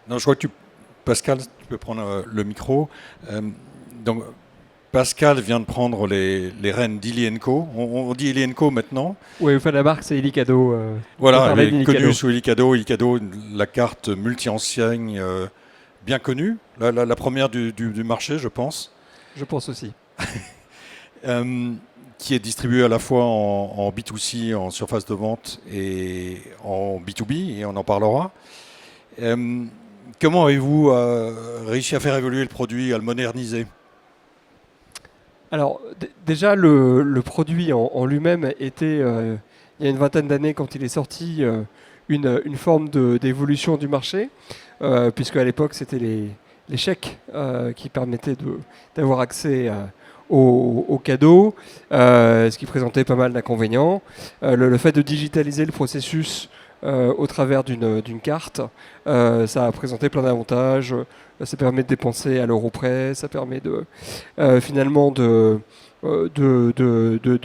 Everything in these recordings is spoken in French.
Non, je crois que Pascal, tu peux prendre le micro. Donc, Pascal vient de prendre les rênes d'Illy & Co. On dit Illy & Co maintenant. Oui, enfin, la marque, c'est Illicado. Voilà, elle est connue sous Illicado. Illicado, la carte multi-enseigne bien connue. La première du marché, je pense. Je pense aussi. Qui est distribuée à la fois en B2C, en surface de vente, et en B2B, et on en parlera. Comment avez-vous réussi à faire évoluer le produit, à le moderniser ? Alors, déjà, le produit en lui-même était, il y a une vingtaine d'années, quand il est sorti, une forme d'évolution du marché, puisque à l'époque, c'était les chèques qui permettaient d'avoir accès aux cadeaux, ce qui présentait pas mal d'inconvénients. Le fait de digitaliser le processus au travers d'une carte, ça a présenté plein d'avantages. Ça permet de dépenser à l'euro près, ça permet finalement de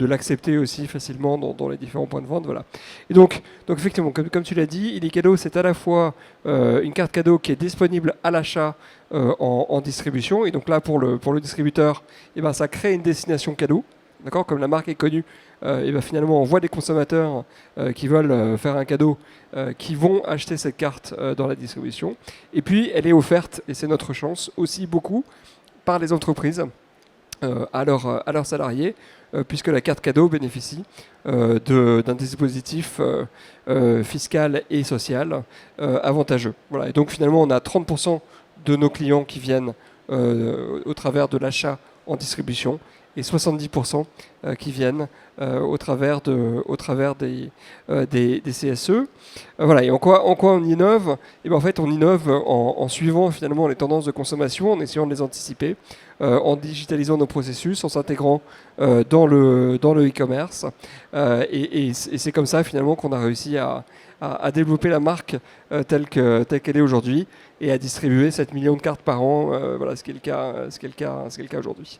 l'accepter aussi facilement dans les différents points de vente. Voilà. Et donc effectivement, comme tu l'as dit, Illicado, c'est à la fois une carte cadeau qui est disponible à l'achat en distribution. Et donc là, pour le distributeur, eh ben, ça crée une destination cadeau. D'accord, comme la marque est connue, et ben finalement on voit des consommateurs qui veulent faire un cadeau, qui vont acheter cette carte dans la distribution. Et puis elle est offerte, et c'est notre chance, aussi beaucoup par les entreprises à leurs salariés, puisque la carte cadeau bénéficie d'un dispositif fiscal et social avantageux. Voilà. Et donc finalement on a 30% de nos clients qui viennent au travers de l'achat en distribution, et 70% qui viennent au travers des CSE. Voilà. Et en quoi on innove ? Et bien en fait, on innove en suivant finalement les tendances de consommation, en essayant de les anticiper, en digitalisant nos processus, en s'intégrant dans le e-commerce. Et c'est comme ça finalement qu'on a réussi à développer la marque telle qu'elle est aujourd'hui, et à distribuer 7 millions de cartes par an, voilà, ce qui est le cas aujourd'hui.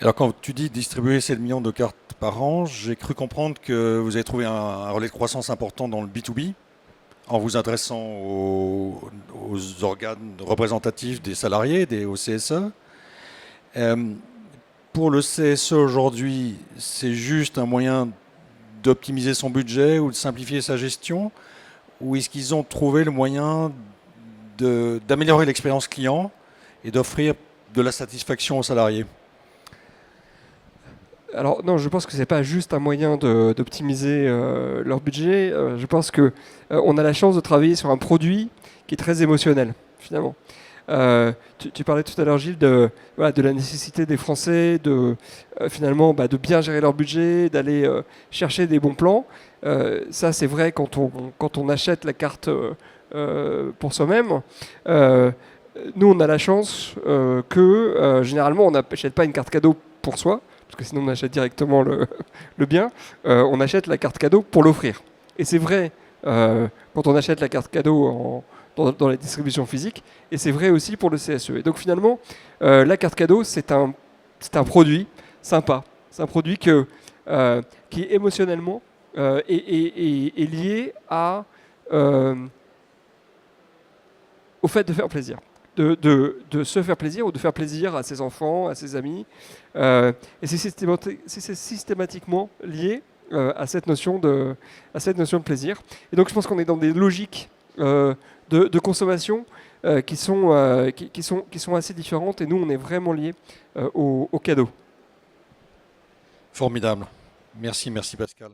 Alors quand tu dis distribuer 7 millions de cartes par an, j'ai cru comprendre que vous avez trouvé un relais de croissance important dans le B2B, en vous adressant aux organes représentatifs des salariés, au CSE. Pour le CSE aujourd'hui, c'est juste un moyen d'optimiser son budget ou de simplifier sa gestion, ou est-ce qu'ils ont trouvé le moyen d'améliorer l'expérience client et d'offrir de la satisfaction aux salariés ? Alors non, je pense que c'est pas juste un moyen d'optimiser leur budget. Je pense que on a la chance de travailler sur un produit qui est très émotionnel, finalement. Tu parlais tout à l'heure, Gilles, de la nécessité des Français finalement de bien gérer leur budget, d'aller chercher des bons plans. Ça, c'est vrai quand on achète la carte pour soi-même. Nous, on a la chance que généralement, on n'achète pas une carte cadeau pour soi, parce que sinon on achète directement le bien. On achète la carte cadeau pour l'offrir. Et c'est vrai quand on achète la carte cadeau dans la distribution physique, et c'est vrai aussi pour le CSE. Et donc finalement, la carte cadeau, c'est un produit sympa. C'est un produit qui émotionnellement est lié au fait de faire plaisir. De se faire plaisir, ou de faire plaisir à ses enfants, à ses amis. Et c'est systématiquement lié à cette notion de plaisir. Et donc je pense qu'on est dans des logiques de consommation qui sont assez différentes, et nous on est vraiment liés au cadeau. Formidable. Merci Pascal.